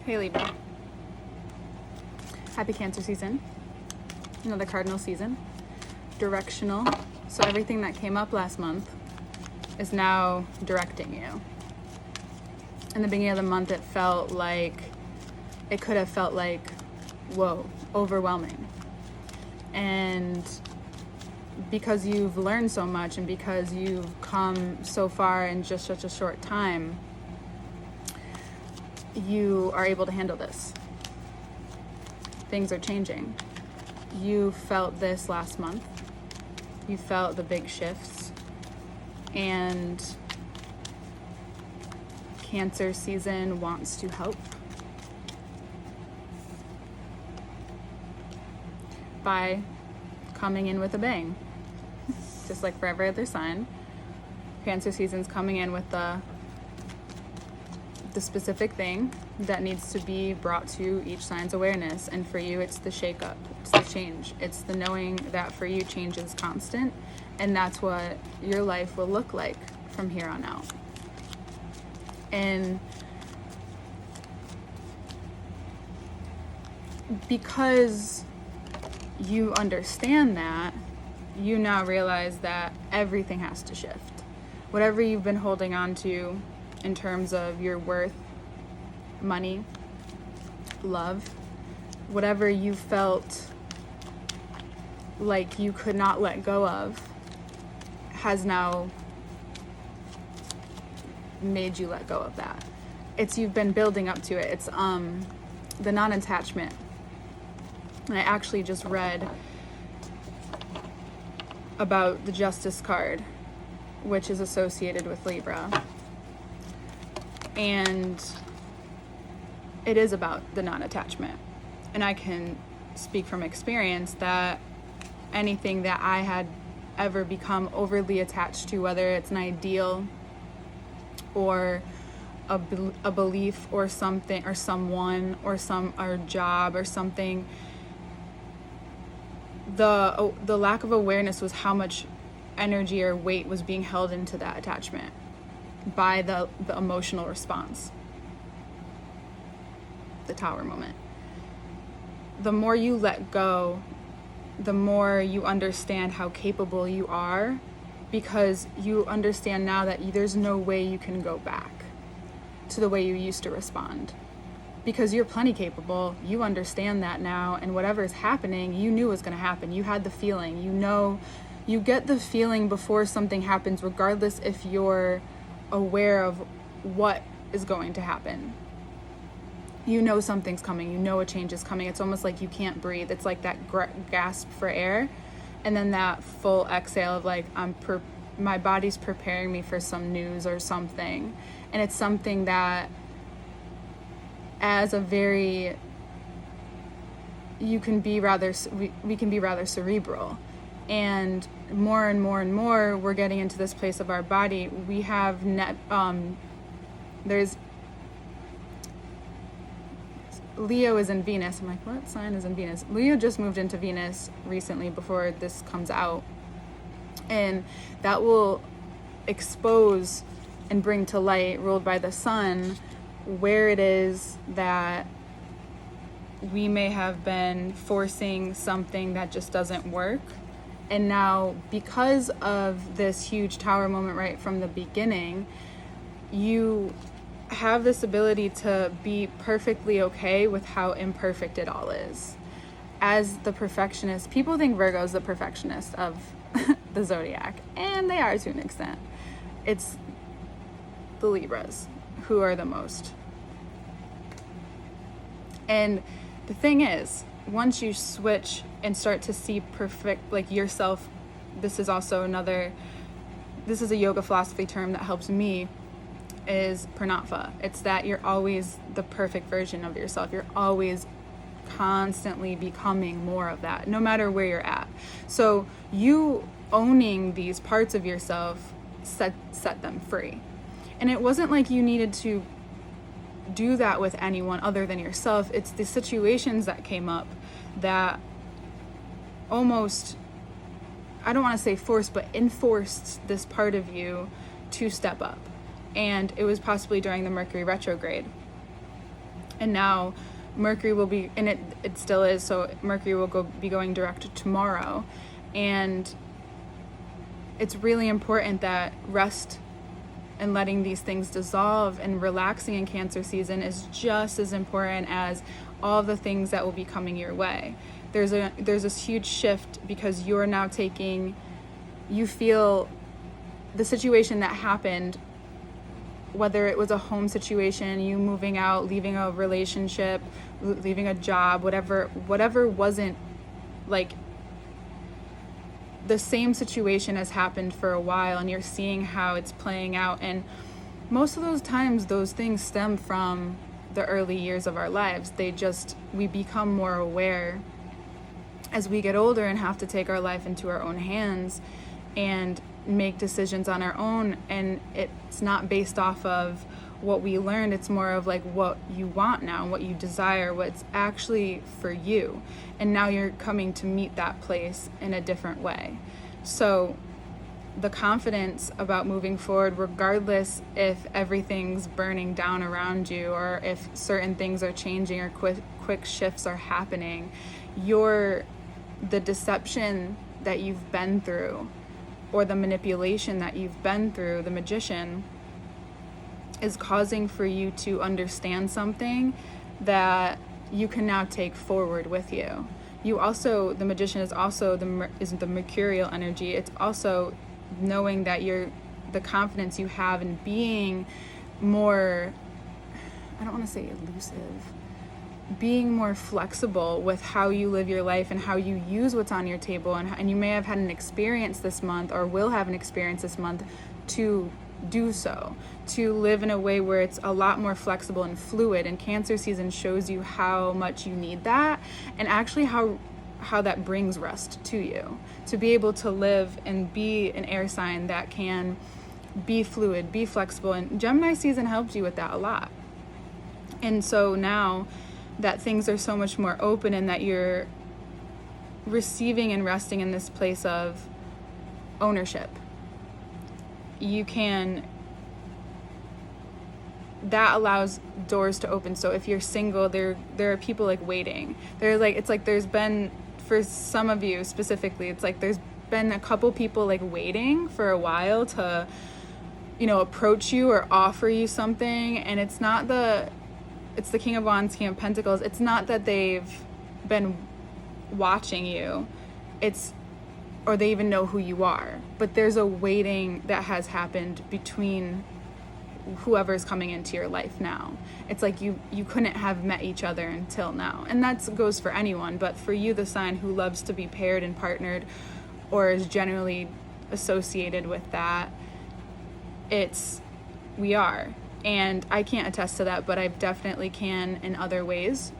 Hey Libra. Happy Cancer season. Another cardinal season. Directional. So everything that came up last month is now directing you. In the beginning of the month, it could have felt like, whoa, overwhelming. And because you've learned so much and because you've come so far in just such a short time, you are able to handle this. Things are changing. You felt this last month. You felt the big shifts. And Cancer season wants to help by coming in with a bang. Just like for every other sign, Cancer season's coming in with the specific thing that needs to be brought to each sign's awareness. And for you, it's the shakeup, it's the change, it's the knowing that for you change is constant, and that's what your life will look like from here on out. And because you understand that, you now realize that everything has to shift. Whatever you've been holding on to in terms of your worth, money, love, whatever you felt like you could not let go of has now made you let go of that. You've been building up to it. It's the non-attachment. And I actually just read about the Justice card, which is associated with Libra. And it is about the non-attachment. And I can speak from experience that anything that I had ever become overly attached to, whether it's an ideal or a belief or something or someone or a job or something, the lack of awareness was how much energy or weight was being held into that attachment by the emotional response, the Tower moment. The more you let go, the more you understand how capable you are, because you understand now that there's no way you can go back to the way you used to respond, because you're plenty capable. You understand that now, and whatever's happening, you knew was going to happen. You had the feeling, you get the feeling before something happens, regardless if you're aware of what is going to happen. You know something's coming. You know a change is coming. It's almost like you can't breathe. It's like that gasp for air, and then that full exhale of like, my body's preparing me for some news or something. And it's something that we can be rather cerebral. And more and more and more, we're getting into this place of our body. We have there's Leo is in Venus. I'm like, what sign is in Venus? Leo just moved into Venus recently before this comes out. And that will expose and bring to light, ruled by the sun, where it is that we may have been forcing something that just doesn't work. And now, because of this huge Tower moment right from the beginning, you have this ability to be perfectly okay with how imperfect it all is. As the perfectionist, people think Virgo's the perfectionist of the zodiac, and they are to an extent. It's the Libras who are the most. And the thing is, once you switch and start to see perfect, like yourself, this is a yoga philosophy term that helps me, is pranatva. It's that you're always the perfect version of yourself. You're always constantly becoming more of that, no matter where you're at. So you owning these parts of yourself set them free. And it wasn't like you needed to do that with anyone other than yourself. It's the situations that came up that almost, I don't want to say forced, but enforced this part of you to step up. And it was possibly during the Mercury retrograde. And now Mercury will be, and it still is, so Mercury will be going direct tomorrow. And it's really important that rest and letting these things dissolve and relaxing in Cancer season is just as important as all of the things that will be coming your way. There's this huge shift because you're now you feel the situation that happened, whether it was a home situation, you moving out, leaving a relationship, leaving a job, whatever wasn't like the same situation has happened for a while, and you're seeing how it's playing out. And most of those times those things stem from the early years of our lives. We become more aware as we get older and have to take our life into our own hands and make decisions on our own. And it's not based off of what we learned. It's more of like what you want now, what you desire, what's actually for you. And now you're coming to meet that place in a different way. So the confidence about moving forward, regardless if everything's burning down around you or if certain things are changing or quick shifts are happening, the deception that you've been through or the manipulation that you've been through, the magician, is causing for you to understand something that you can now take forward with you. The magician is also the mercurial energy. It's also knowing that the confidence you have in being more, I don't want to say elusive, being more flexible with how you live your life and how you use what's on your table. And you may have had an experience this month or will have an experience this month to do so, to live in a way where it's a lot more flexible and fluid. And Cancer season shows you how much you need that, and actually how that brings rest to you, to be able to live and be an air sign that can be fluid, be flexible. And Gemini season helps you with that a lot. And so now that things are so much more open and that you're receiving and resting in this place of ownership, that allows doors to open. So if you're single, there are people like waiting. There's been, for some of you specifically, it's like there's been a couple people like waiting for a while to, approach you or offer you something. And it's the King of Wands, King of Pentacles. It's not that they've been watching you, or they even know who you are, but there's a waiting that has happened between whoever's coming into your life now. It's like you couldn't have met each other until now. And that goes for anyone, but for you, the sign who loves to be paired and partnered or is generally associated with that, we are. And I can't attest to that, but I definitely can in other ways.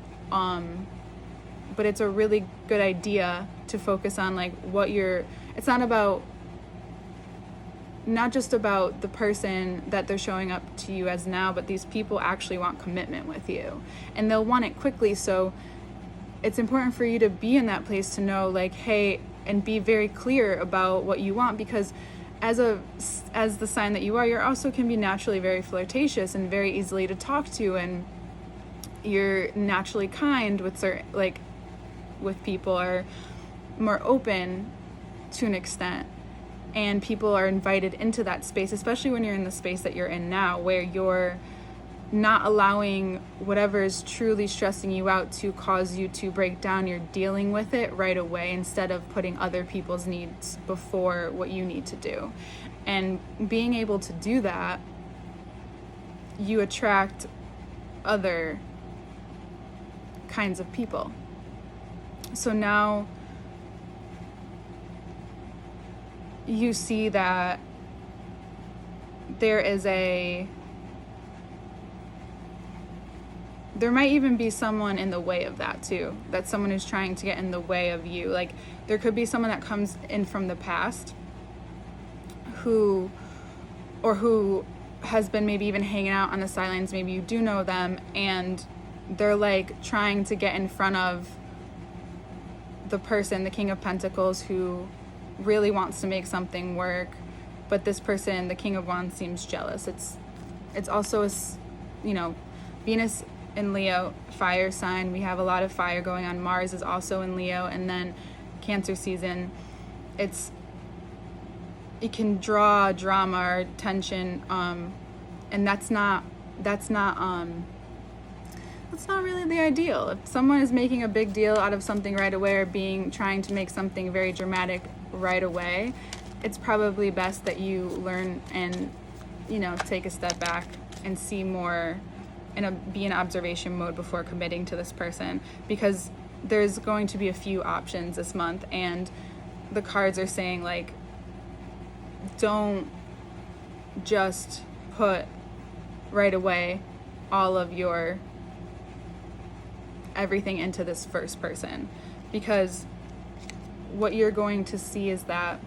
But it's a really good idea to focus on like it's not just about the person that they're showing up to you as now, but these people actually want commitment with you and they'll want it quickly. So it's important for you to be in that place to know like, hey, and be very clear about what you want, because as the sign that you are, you also can be naturally very flirtatious and very easily to talk to, and you're naturally kind with people, are more open to an extent, and people are invited into that space, especially when you're in the space that you're in now, where you're not allowing whatever is truly stressing you out to cause you to break down. You're dealing with it right away instead of putting other people's needs before what you need to do. And being able to do that, you attract other kinds of people. So now you see that there might even be someone in the way of that too. That someone who's trying to get in the way of you. Like there could be someone that comes in from the past who has been maybe even hanging out on the sidelines. Maybe you do know them, and they're like trying to get in front of the person, the King of Pentacles, who really wants to make something work, but this person, the King of Wands, seems jealous. It's also Venus in Leo, fire sign. We have a lot of fire going on. Mars is also in Leo, and then Cancer season. It can draw drama or tension, and that's not really the ideal. If someone is making a big deal out of something right away, or trying to make something very dramatic right away, it's probably best that you learn and, take a step back and see more and be in observation mode before committing to this person, because there's going to be a few options this month, and the cards are saying, like, don't just put right away all of your everything into this first person, because what you're going to see is that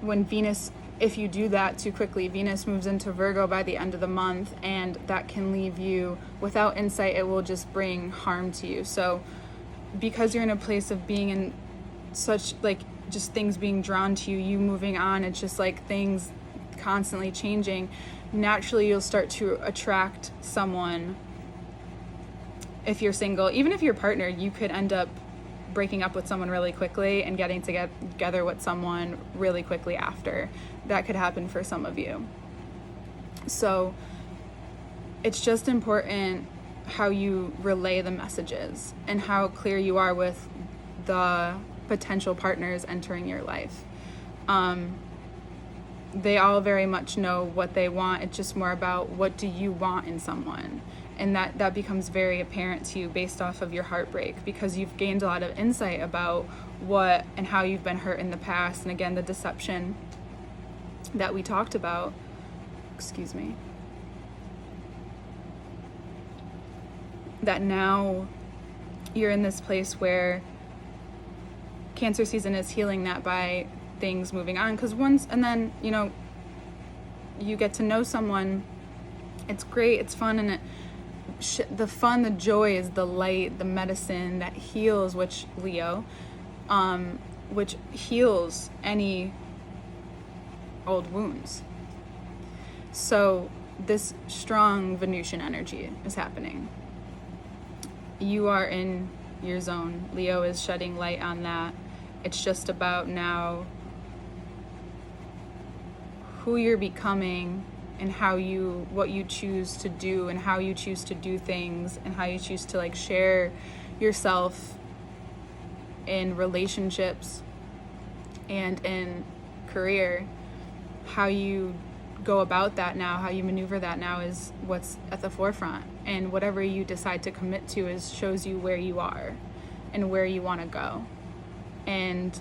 when Venus, if you do that too quickly, Venus moves into Virgo by the end of the month, and that can leave you without insight. It will just bring harm to you. So because you're in a place of being in such, like, just things being drawn to you, you moving on, it's just like things constantly changing, naturally you'll start to attract someone. If you're single, even if you're partnered, you could end up breaking up with someone really quickly and getting together with someone really quickly after. That could happen for some of you. So it's just important how you relay the messages and how clear you are with the potential partners entering your life. They all very much know what they want. It's just more about, what do you want in someone? And that becomes very apparent to you based off of your heartbreak, because you've gained a lot of insight about what and how you've been hurt in the past. And again, the deception that we talked about, that now you're in this place where Cancer season is healing that by things moving on. Because then you get to know someone, it's great, it's fun, and the joy is the light, the medicine that heals, which heals any old wounds. So this strong Venusian energy is happening. You are in your zone. Leo is shedding light on that. It's just about now who you're becoming, and what you choose to do, and how you choose to do things, and how you choose to, like, share yourself in relationships and in career. How you go about that now, how you maneuver that now, is what's at the forefront. And whatever you decide to commit to shows you where you are and where you want to go. And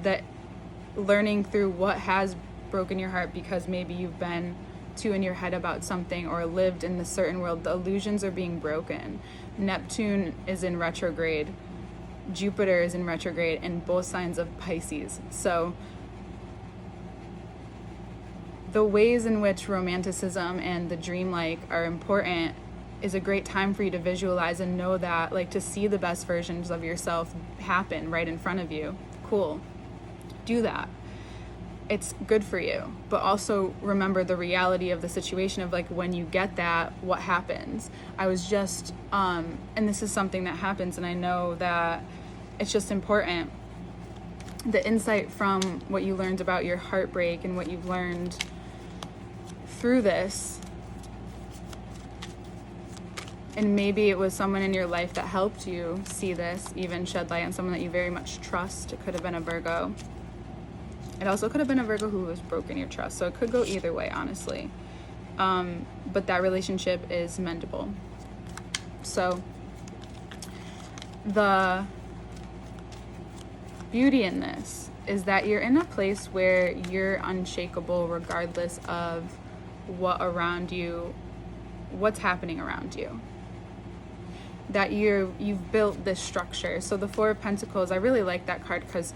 that learning through what has broken your heart, because maybe you've been too in your head about something or lived in a certain world, the illusions are being broken. Neptune is in retrograde, Jupiter is in retrograde, and both signs of Pisces. So the ways in which romanticism and the dreamlike are important is a great time for you to visualize and know that, like, to see the best versions of yourself happen right in front of you. Cool. Do that. It's good for you. But also remember the reality of the situation of, like, when you get that, what happens. I was just, and this is something that happens, and I know that it's just important. The insight from what you learned about your heartbreak and what you've learned through this, and maybe it was someone in your life that helped you see this, even shed light on someone that you very much trust. It could have been a Virgo. It also could have been a Virgo who has broken your trust. So it could go either way, honestly. But that relationship is mendable. So the beauty in this is that you're in a place where you're unshakable regardless of what's happening around you. That you've built this structure. So the Four of Pentacles, I really like that card because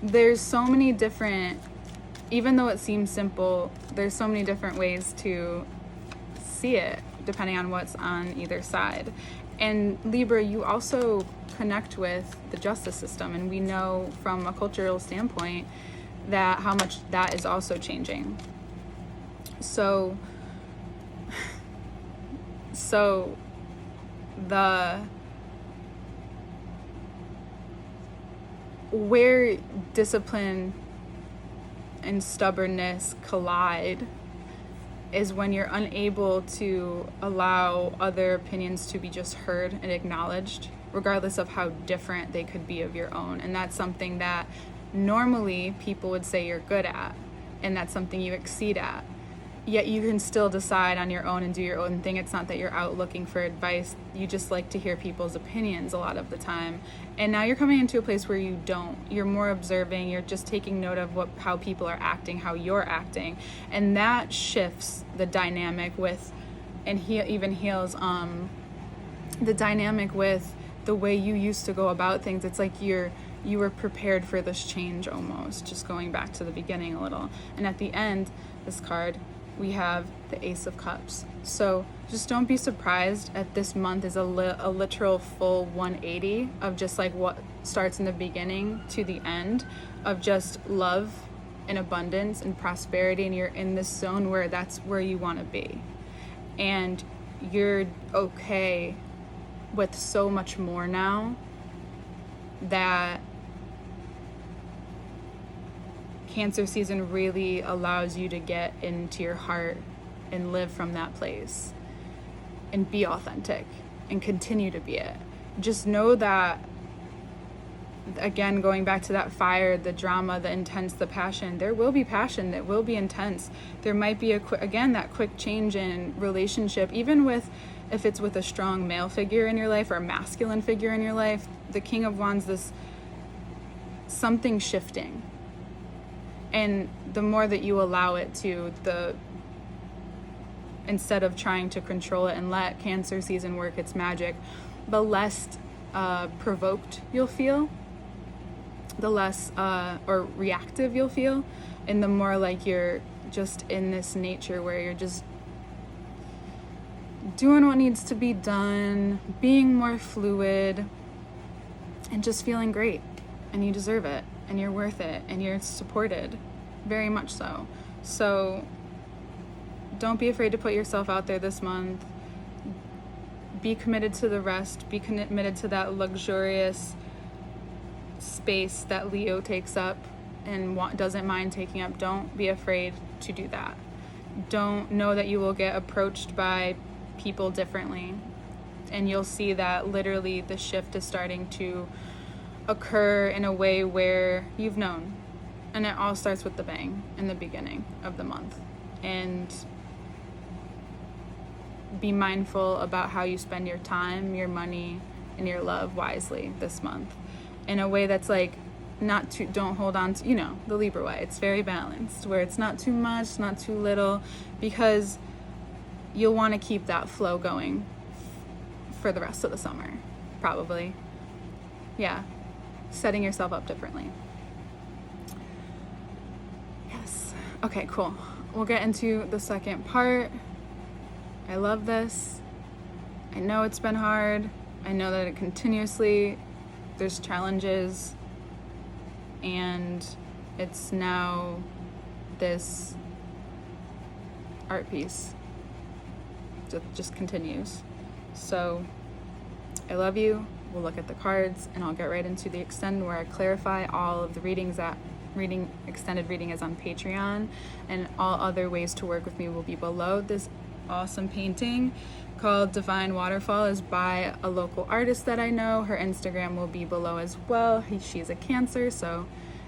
there's so many different, even though it seems simple, there's so many different ways to see it depending on what's on either side. And Libra, you also connect with the justice system, and we know from a cultural standpoint that how much that is also changing. So So where discipline and stubbornness collide is when you're unable to allow other opinions to be just heard and acknowledged, regardless of how different they could be of your own. And that's something that normally people would say you're good at, and that's something you exceed at. Yet you can still decide on your own and do your own thing. It's not that you're out looking for advice. You just like to hear people's opinions a lot of the time. And now you're coming into a place where you don't. You're more observing. You're just taking note of how people are acting, how you're acting. And that shifts the dynamic with, and even heals the dynamic with the way you used to go about things. It's like you were prepared for this change almost, just going back to the beginning a little. And at the end, this card, we have the Ace of Cups. So just don't be surprised at this month is a literal full 180 of just like what starts in the beginning to the end of just love and abundance and prosperity. And you're in this zone where that's where you want to be. And you're okay with so much more now that Cancer season really allows you to get into your heart and live from that place and be authentic and continue to be it. Just know that, again, going back to that fire, the drama, the intense, the passion, there will be passion that will be intense. There might be that quick change in relationship, even if it's with a strong male figure in your life or a masculine figure in your life. The King of Wands, this something shifting. And the more that you allow it to, instead of trying to control it and let Cancer season work its magic, the less provoked you'll feel, the less or reactive you'll feel, and the more like you're just in this nature where you're just doing what needs to be done, being more fluid, and just feeling great. And you deserve it, and you're worth it, and you're supported, very much so. So don't be afraid to put yourself out there this month. Be committed to the rest. Be committed to that luxurious space that Leo takes up and doesn't mind taking up. Don't be afraid to do that. Don't know that you will get approached by people differently, and you'll see that literally the shift is starting to occur in a way where you've known. And it all starts with the bang in the beginning of the month. And be mindful about how you spend your time, your money, and your love wisely this month in a way that's like don't hold on to, the Libra way. It's very balanced, where it's not too much, not too little, because you'll want to keep that flow going for the rest of the summer, probably. Yeah. Setting yourself up differently. Yes. Okay, cool. We'll get into the second part. I love this. I know it's been hard. I know that there's challenges, and it's now this art piece that just continues. So I love you. We'll look at the cards, and I'll get right into the extend, where I clarify all of the readings. That extended reading is on Patreon, and all other ways to work with me will be below. This awesome painting called Divine Waterfall is by a local artist that I know. Her Instagram will be below as well. She's a Cancer, so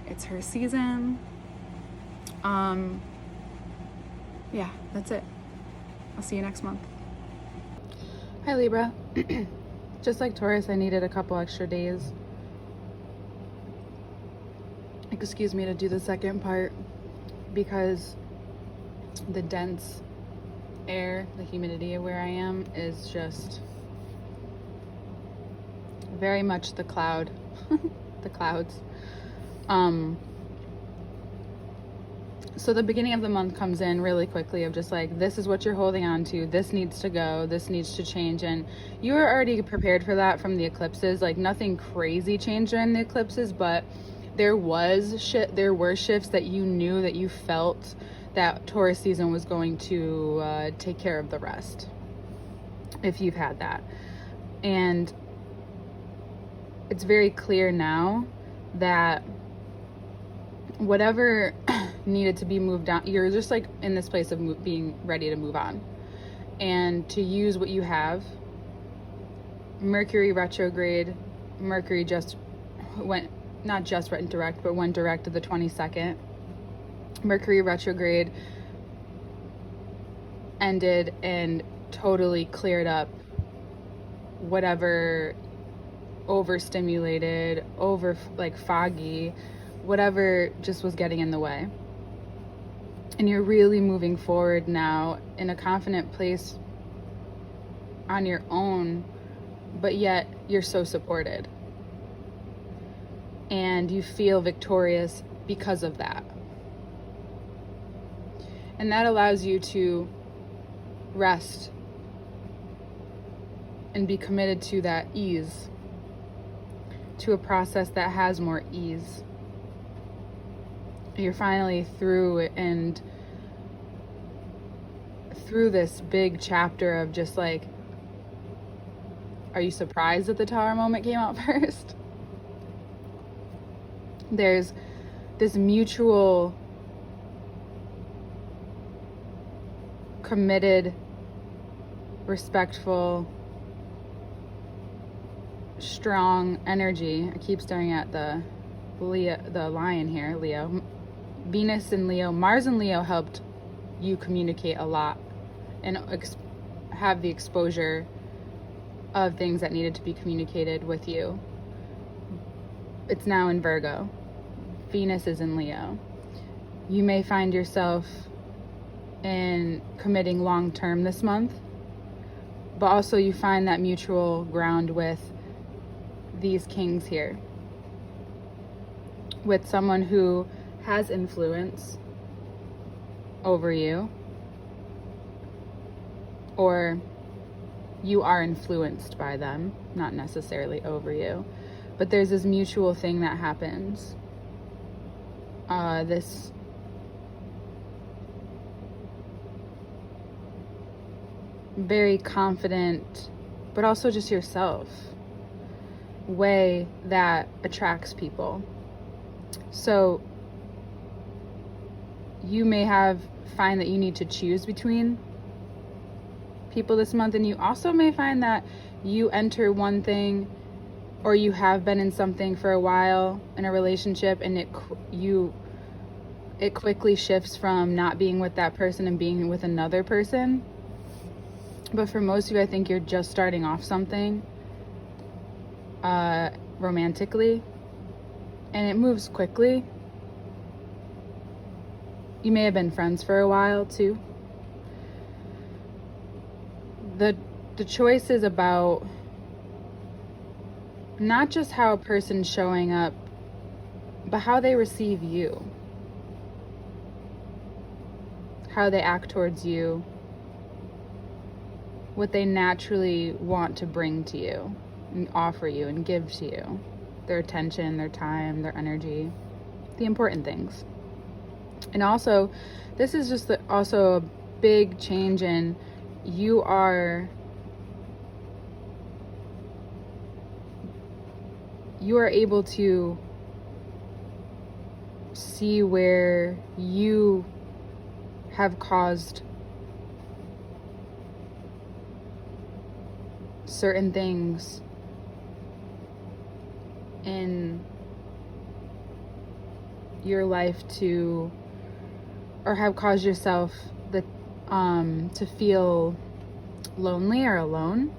it's her season. Yeah, that's it. I'll see you next month. Hi, Libra. Just like Taurus, I needed a couple extra days, excuse me, to do the second part, because the dense air, the humidity of where I am is just very much the clouds. So the beginning of the month comes in really quickly of just like, this is what you're holding on to, this needs to go, this needs to change. And you were already prepared for that from the eclipses. Like, nothing crazy changed during the eclipses, but there were shifts that you knew, that you felt that Taurus season was going to take care of the rest. if you've had that. And it's very clear now that whatever needed to be moved on, you're just like in this place of being ready to move on and to use what you have. Mercury retrograde, Mercury just went, not just went direct, but went direct to the 22nd. Mercury retrograde ended and totally cleared up whatever overstimulated, like foggy, whatever just was getting in the way. And you're really moving forward now in a confident place on your own, but yet you're so supported. And you feel victorious because of that. And that allows you to rest and be committed to that ease, to a process that has more ease. You're finally through and through this big chapter of just like, are you surprised that the Tower moment came out first? There's this mutual, committed, respectful, strong energy. I keep staring at the lion here, Leo. Venus and Leo, Mars and Leo helped you communicate a lot and have the exposure of things that needed to be communicated with you. It's now in Virgo. Venus is in Leo. You may find yourself in committing long term this month, but also you find that mutual ground with these kings here, with someone who has influence over you, or you are influenced by them, not necessarily over you, but there's this mutual thing that happens. This very confident, but also just yourself way that attracts people. So you may find that you need to choose between people this month, and you also may find that you enter one thing, or you have been in something for a while in a relationship, and it quickly shifts from not being with that person and being with another person. But for most of you, I think you're just starting off something romantically, and it moves quickly. You may have been friends for a while too. The choice is about not just how a person's showing up, but how they receive you, how they act towards you, what they naturally want to bring to you and offer you and give to you, their attention, their time, their energy, the important things. And also, this is just also a big change in you are able to see where you have caused certain things in your life or have caused yourself to feel lonely or alone.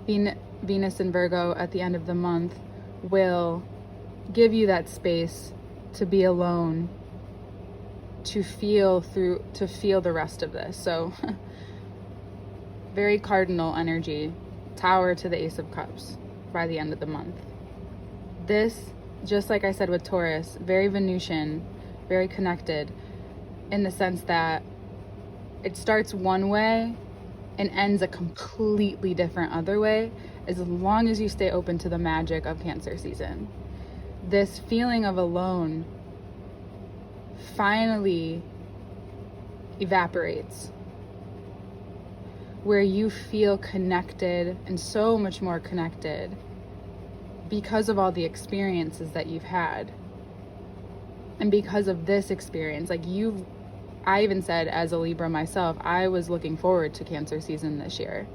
Venus and Virgo at the end of the month will give you that space to be alone, to feel the rest of this. So very cardinal energy, Tower to the Ace of Cups by the end of the month. This, just like I said with Taurus, very Venusian, very connected, in the sense that it starts one way and ends a completely different other way, as long as you stay open to the magic of Cancer season. This feeling of alone finally evaporates where you feel connected and so much more connected because of all the experiences that you've had. And because of this experience, like I even said, as a Libra myself, I was looking forward to Cancer season this year,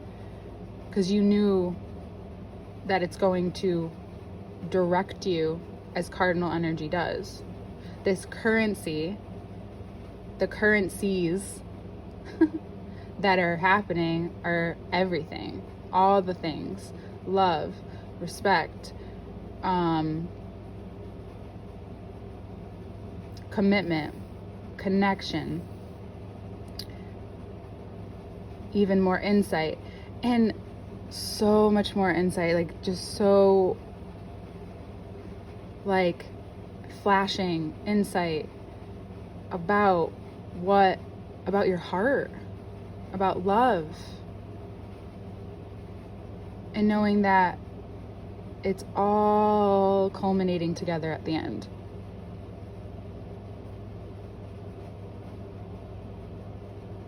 because you knew that it's going to direct you as cardinal energy does. This currency, the currencies that are happening are everything, all the things: love, respect, commitment, connection, even more insight, and so much more insight, like just so like flashing insight about your heart, about love, and knowing that it's all culminating together at the end.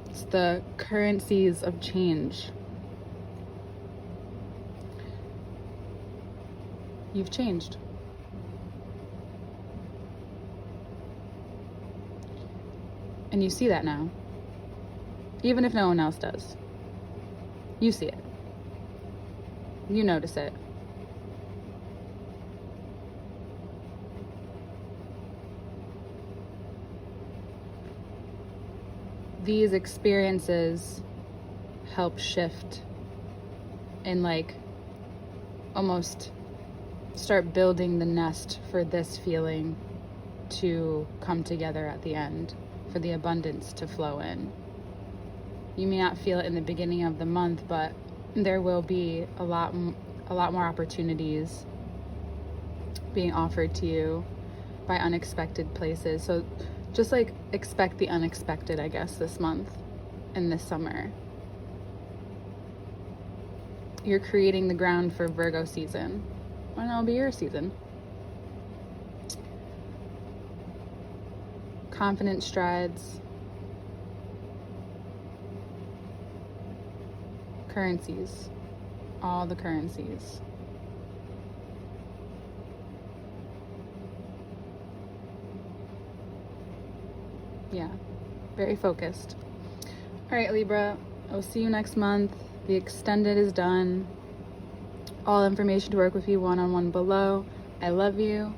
It's the currencies of change. You've changed. And you see that now. Even if no one else does. You see it. You notice it. These experiences help shift and like almost start building the nest for this feeling to come together at the end, for the abundance to flow in. You may not feel it in the beginning of the month, but there will be a lot more opportunities being offered to you by unexpected places. So just like expect the unexpected, I guess, this month and this summer. You're creating the ground for Virgo season, and it'll be your season. Confident strides, currencies, all the currencies. Yeah, very focused. All right, Libra, I'll see you next month. The extended is done. All information to work with you one-on-one below. I love you.